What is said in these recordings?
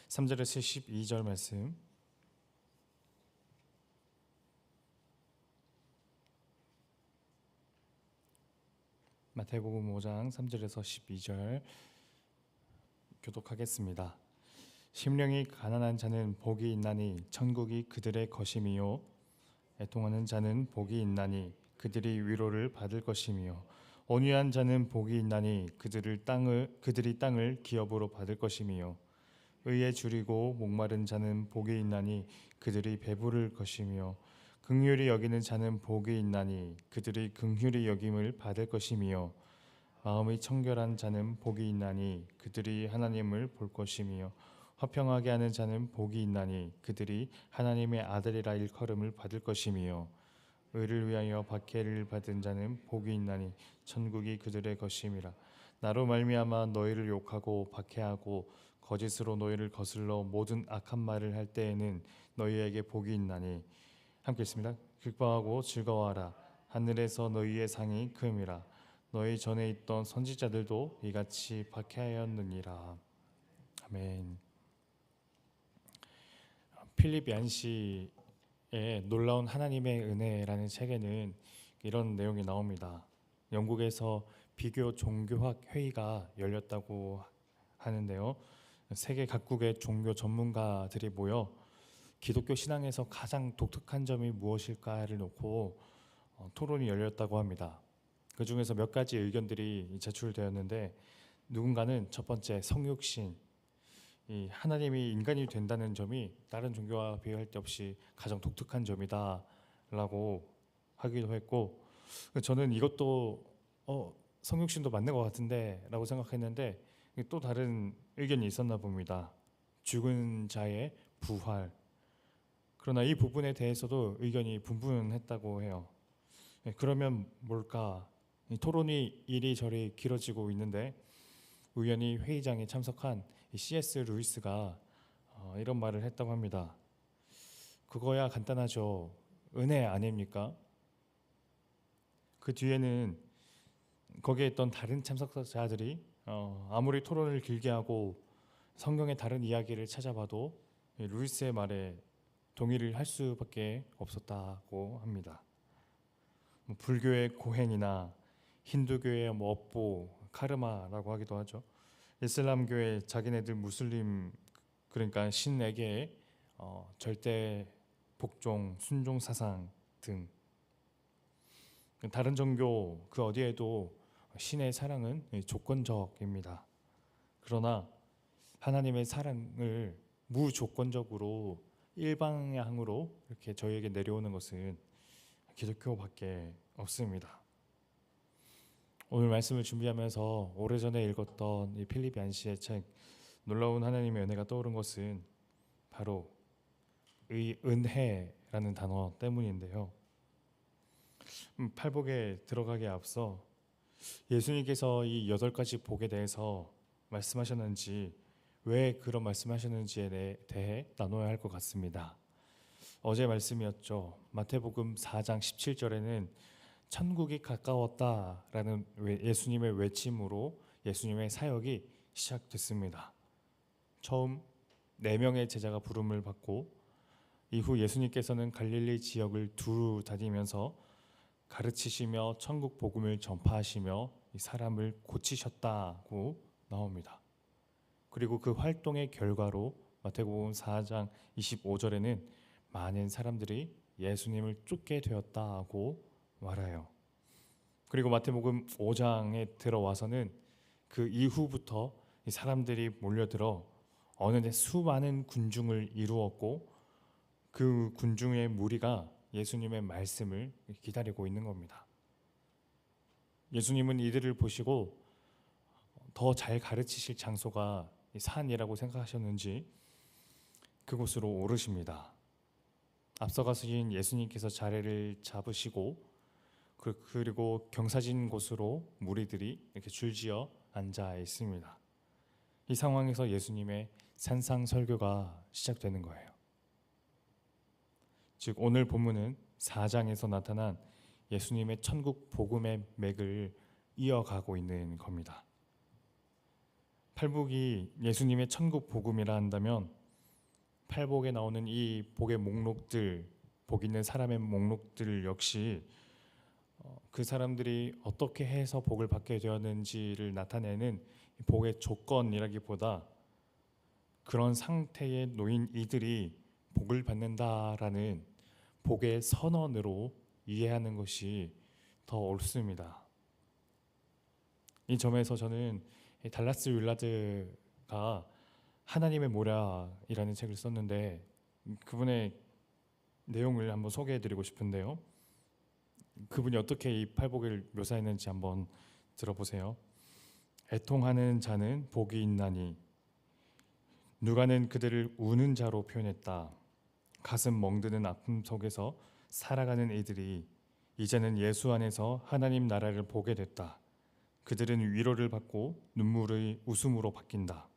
3절에서 12절 말씀. 마태복음 5장 3절에서 12절 교독하겠습니다. 심령이 가난한 자는 복이 있나니 천국이 그들의 것임이요, 애통하는 자는 복이 있나니 그들이 위로를 받을 것이며, 온유한 자는 복이 있나니 그들이 땅을 기업으로 받을 것이며, 의에 줄이고 목마른 자는 복이 있나니 그들이 배부를 것이며, 긍휼히 여기는 자는 복이 있나니 그들이 긍휼히 여김을 받을 것이며, 마음이 청결한 자는 복이 있나니 그들이 하나님을 볼 것이며, 화평하게 하는 자는 복이 있나니 그들이 하나님의 아들이라 일컬음을 받을 것이며, 의를 위하여 박해를 받은 자는 복이 있나니 천국이 그들의 것임이라. 나로 말미암아 너희를 욕하고 박해하고 거짓으로 너희를 거슬러 모든 악한 말을 할 때에는 너희에게 복이 있나니, 함께 있습니다. 기뻐하고 즐거워하라. 하늘에서 너희의 상이 큼이라. 너희 전에 있던 선지자들도 이같이 박해하였느니라. 아멘. 필립 얀시의 놀라운 하나님의 은혜라는 책에는 이런 내용이 나옵니다. 영국에서 비교 종교학 회의가 열렸다고 하는데요, 세계 각국의 종교 전문가들이 모여 기독교 신앙에서 가장 독특한 점이 무엇일까를 놓고 토론이 열렸다고 합니다. 그 중에서 몇 가지 의견들이 제출되었는데, 누군가는 첫 번째, 성육신, 이 하나님이 인간이 된다는 점이 다른 종교와 비교할 데 없이 가장 독특한 점이다라고 하기도 했고, 저는 이것도 성육신도 맞는 것 같은데 라고 생각했는데, 또 다른 의견이 있었나 봅니다. 죽은 자의 부활. 그러나 이 부분에 대해서도 의견이 분분했다고 해요. 그러면 뭘까? 토론이 이리저리 길어지고 있는데, 우연히 회의장에 참석한 C.S. 루이스가 이런 말을 했다고 합니다. 그거야 간단하죠. 은혜 아닙니까? 그 뒤에는 거기에 있던 다른 참석자들이 아무리 토론을 길게 하고 성경의 다른 이야기를 찾아봐도 루이스의 말에 동의를 할 수밖에 없었다고 합니다. 불교의 고행이나 힌두교의 업보, 카르마라고 하기도 하죠. 이슬람교의 자기네들 무슬림, 그러니까 신에게 절대 복종, 순종 사상 등, 다른 종교 그 어디에도 신의 사랑은 조건적입니다. 그러나 하나님의 사랑을 무조건적으로 일방향으로 이렇게 저희에게 내려오는 것은 기독교밖에 없습니다. 오늘 말씀을 준비하면서 오래전에 읽었던 이 필립 얀시의 책 놀라운 하나님의 은혜가 떠오른 것은 바로 이 은혜라는 단어 때문인데요, 팔복에 들어가기에 앞서 예수님께서 이 8가지 복에 대해서 말씀하셨는지, 왜 그런 말씀하셨는지에 대해 나눠야 할 것 같습니다. 어제 말씀이었죠. 마태복음 4장 17절에는 천국이 가까웠다라는 예수님의 외침으로 예수님의 사역이 시작됐습니다. 처음 4명의 제자가 부름을 받고, 이후 예수님께서는 갈릴리 지역을 두루 다니면서 가르치시며 천국 복음을 전파하시며 사람을 고치셨다고 나옵니다. 그리고 그 활동의 결과로 마태복음 4장 25절에는 많은 사람들이 예수님을 쫓게 되었다고 말해요. 그리고 마태복음 5장에 들어와서는 그 이후부터 이 사람들이 몰려들어 어느새 수많은 군중을 이루었고, 그 군중의 무리가 예수님의 말씀을 기다리고 있는 겁니다. 예수님은 이들을 보시고 더 잘 가르치실 장소가 산이라고 생각하셨는지 그곳으로 오르십니다. 앞서가신 예수님께서 자리를 잡으시고, 그리고 경사진 곳으로 무리들이 이렇게 줄지어 앉아 있습니다. 이 상황에서 예수님의 산상 설교가 시작되는 거예요. 즉 오늘 본문은 4장에서 나타난 예수님의 천국 복음의 맥을 이어가고 있는 겁니다. 팔복이 예수님의 천국 복음이라 한다면 팔복에 나오는 이 복의 목록들, 복 있는 사람의 목록들 역시 그 사람들이 어떻게 해서 복을 받게 되었는지를 나타내는 복의 조건이라기보다 그런 상태에 놓인 이들이 복을 받는다라는 복의 선언으로 이해하는 것이 더 옳습니다. 이 점에서 저는 달라스 윌라드가 하나님의 모략이라는 책을 썼는데 그분의 내용을 한번 소개해드리고 싶은데요. 그분이 어떻게 이 팔복을 묘사했는지 한번 들어보세요. 애통하는 자는 복이 있나니 누가는 그들을 우는 자로 표현했다. 가슴 멍드는 아픔 속에서 살아가는 이들이 이제는 예수 안에서 하나님 나라를 보게 됐다. 그들은 위로를 받고 눈물의 웃음으로 바뀐다.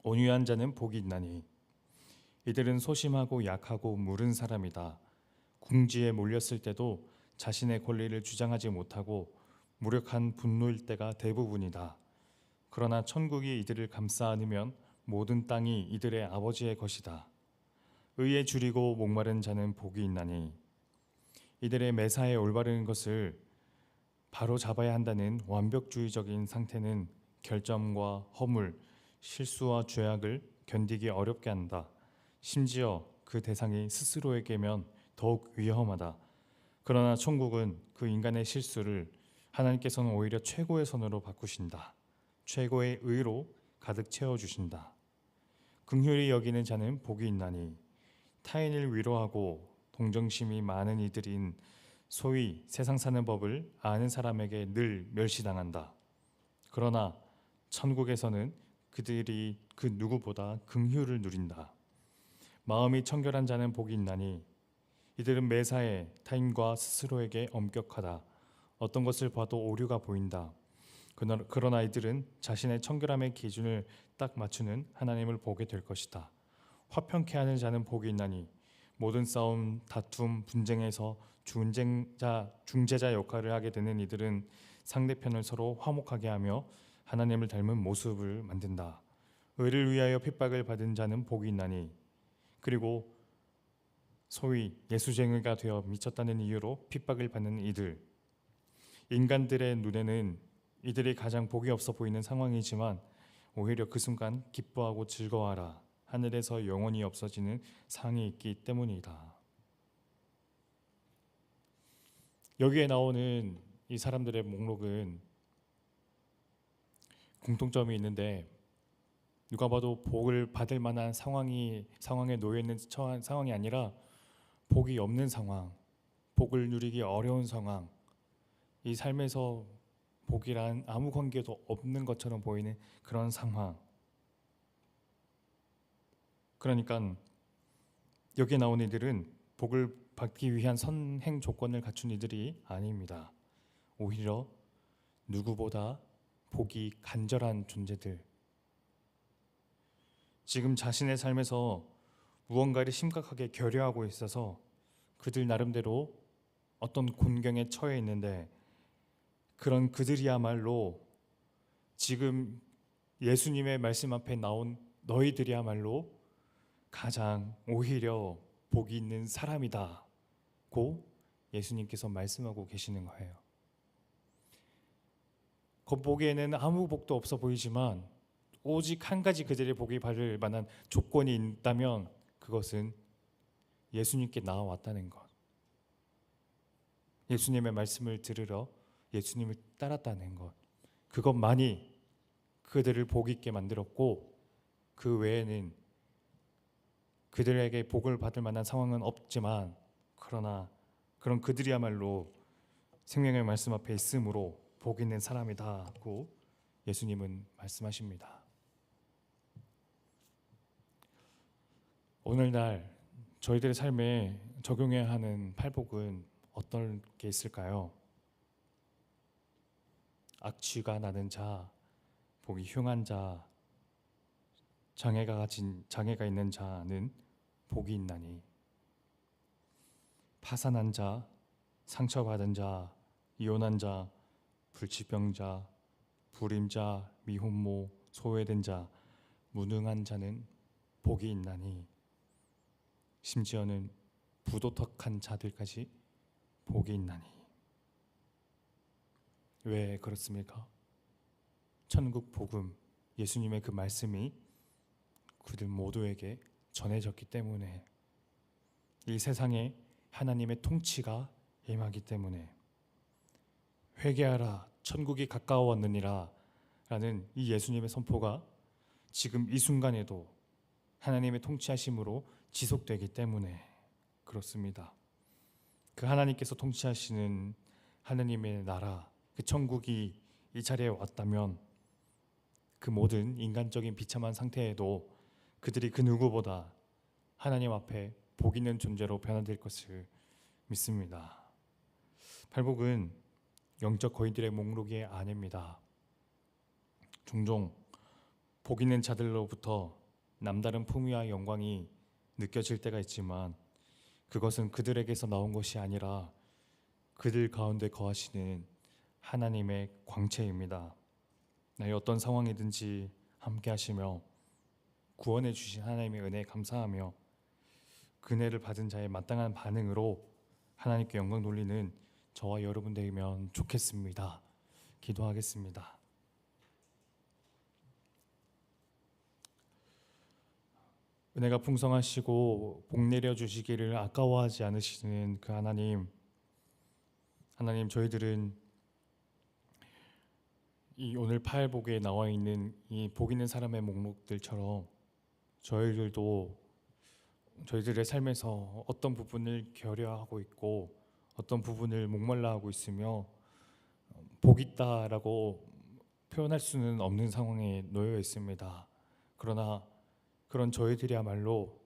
온유한 자는 복이 있나니 이들은 소심하고 약하고 무른 사람이다. 궁지에 몰렸을 때도 자신의 권리를 주장하지 못하고 무력한 분노일 때가 대부분이다. 그러나 천국이 이들을 감싸 안으면 모든 땅이 이들의 아버지의 것이다. 의에 줄이고 목마른 자는 복이 있나니 이들의 매사에 올바른 것을 바로 잡아야 한다는 완벽주의적인 상태는 결점과 허물, 실수와 죄악을 견디기 어렵게 한다. 심지어 그 대상이 스스로에게면 더욱 위험하다. 그러나 천국은 그 인간의 실수를 하나님께서는 오히려 최고의 선으로 바꾸신다. 최고의 의로 가득 채워주신다. 긍휼히 여기는 자는 복이 있나니 타인을 위로하고 동정심이 많은 이들인 소위 세상 사는 법을 아는 사람에게 늘 멸시당한다. 그러나 천국에서는 그들이 그 누구보다 긍휼을 누린다. 마음이 청결한 자는 복이 있나니 이들은 매사에 타인과 스스로에게 엄격하다. 어떤 것을 봐도 오류가 보인다. 그러나 이들은 자신의 청결함의 기준을 딱 맞추는 하나님을 보게 될 것이다. 화평케 하는 자는 복이 있나니 모든 싸움, 다툼, 분쟁에서 중재자 역할을 하게 되는 이들은 상대편을 서로 화목하게 하며 하나님을 닮은 모습을 만든다. 의를 위하여 핍박을 받은 자는 복이 있나니 그리고 소위 예수쟁의가 되어 미쳤다는 이유로 핍박을 받는 이들, 인간들의 눈에는 이들이 가장 복이 없어 보이는 상황이지만 오히려 그 순간 기뻐하고 즐거워하라. 하늘에서 영원히 없어지는 상이 있기 때문이다. 여기에 나오는 이 사람들의 목록은 공통점이 있는데 누가 봐도 복을 받을 만한 상황에 놓여 있는 상황이 아니라 복이 없는 상황, 복을 누리기 어려운 상황, 이 삶에서 복이란 아무 관계도 없는 것처럼 보이는 그런 상황. 그러니까 여기에 나온 이들은 복을 받기 위한 선행 조건을 갖춘 이들이 아닙니다. 오히려 누구보다 복이 간절한 존재들. 지금 자신의 삶에서 무언가를 심각하게 결여하고 있어서 그들 나름대로 어떤 곤경에 처해 있는데 그런 그들이야말로 지금 예수님의 말씀 앞에 나온 너희들이야말로 가장 오히려 복이 있는 사람이다고 예수님께서 말씀하고 계시는 거예요. 겉보기에는 아무 복도 없어 보이지만 오직 한 가지 그들의 복이 받을 만한 조건이 있다면 그것은 예수님께 나아왔다는 것. 예수님의 말씀을 들으러 예수님을 따랐다는 것. 그것만이 그들을 복 있게 만들었고 그 외에는 그들에게 복을 받을 만한 상황은 없지만 그러나 그런 그들이야말로 생명의 말씀 앞에 있으므로 복 있는 사람이다고 예수님은 말씀하십니다. 오늘날 저희들의 삶에 적용해야 하는 팔복은 어떤 게 있을까요? 악취가 나는 자, 복이 흉한 자, 장애가 있는 자는 복이 있나니 파산한 자, 상처받은 자, 이혼한 자, 불치병자, 불임자, 미혼모, 소외된 자, 무능한 자는 복이 있나니 심지어는 부도덕한 자들까지 복이 있나니. 왜 그렇습니까? 천국 복음, 예수님의 그 말씀이 그들 모두에게 전해졌기 때문에, 이 세상에 하나님의 통치가 임하기 때문에, 회개하라 천국이 가까워왔느니라 라는 이 예수님의 선포가 지금 이 순간에도 하나님의 통치하심으로 지속되기 때문에 그렇습니다. 그 하나님께서 통치하시는 하나님의 나라, 그 천국이 이 자리에 왔다면 그 모든 인간적인 비참한 상태에도 그들이 그 누구보다 하나님 앞에 복 있는 존재로 변화될 것을 믿습니다. 팔복은 영적 거인들의 목록이 아닙니다. 종종 복 있는 자들로부터 남다른 품위와 영광이 느껴질 때가 있지만 그것은 그들에게서 나온 것이 아니라 그들 가운데 거하시는 하나님의 광채입니다. 나의 어떤 상황이든지 함께 하시며 구원해 주신 하나님의 은혜에 감사하며 그 은혜를 받은 자의 마땅한 반응으로 하나님께 영광 돌리는 저와 여러분 되면 좋겠습니다. 기도하겠습니다. 은혜가 풍성하시고 복 내려 주시기를 아까워하지 않으시는 그 하나님, 저희들은 이 오늘 팔복에 나와 있는 이 복 있는 사람의 목록들처럼 저희들도 저희들의 삶에서 어떤 부분을 결여하고 있고 어떤 부분을 목말라 하고 있으며 복 있다라고 표현할 수는 없는 상황에 놓여 있습니다. 그러나 그런 저희들이야말로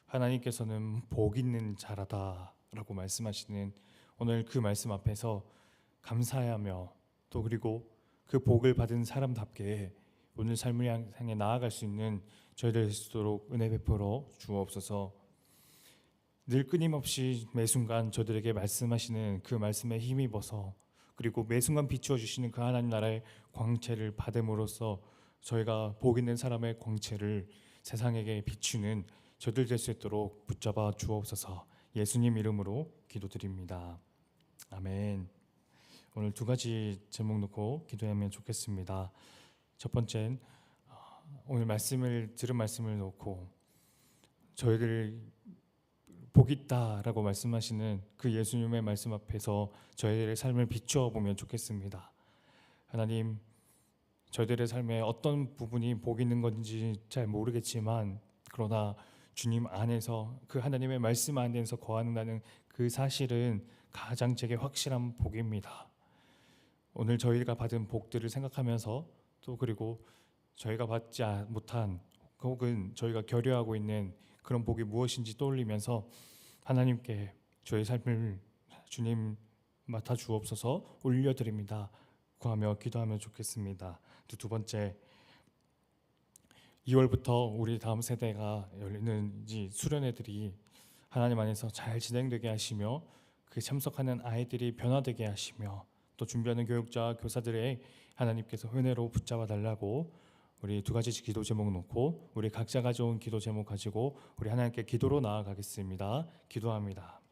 하나님께서는 복 있는 자라다라고 말씀하시는 오늘 그 말씀 앞에서 감사하며 또 그리고 그 복을 받은 사람답게 오늘 삶을 향해 나아갈 수 있는 저희들 될 수 있도록 은혜 베풀어 주옵소서. 늘 끊임없이 매 순간 저들에게 말씀하시는 그 말씀에 힘입어서 그리고 매 순간 비추어 주시는 그 하나님 나라의 광채를 받음으로써 저희가 복 있는 사람의 광채를 세상에게 비추는 저들 될 수 있도록 붙잡아 주옵소서. 예수님 이름으로 기도드립니다. 아멘. 오늘 두 가지 제목 놓고 기도하면 좋겠습니다. 첫 번째는 오늘 들은 말씀을 놓고 저희들 복 있다라고 말씀하시는 그 예수님의 말씀 앞에서 저희들의 삶을 비추어 보면 좋겠습니다. 하나님, 저희들의 삶에 어떤 부분이 복 있는 건지 잘 모르겠지만 그러나 주님 안에서 그 하나님의 말씀 안에서 거한다는 그 사실은 가장 제게 확실한 복입니다. 오늘 저희가 받은 복들을 생각하면서 또 그리고 저희가 받지 못한 혹은 저희가 결여하고 있는 그런 복이 무엇인지 떠올리면서 하나님께 저희 삶을 주님 맡아 주옵소서 올려드립니다. 구하며 기도하면 좋겠습니다. 두 번째, 2월부터 우리 다음 세대가 열리는 이 수련회들이 하나님 안에서 잘 진행되게 하시며 그 참석하는 아이들이 변화되게 하시며 또 준비하는 교육자, 교사들의 하나님께서 은혜로 붙잡아 달라고 우리 두 가지 기도 제목 놓고 우리 각자 가져온 기도 제목 가지고 우리 하나님께 기도로 나아가겠습니다. 기도합니다.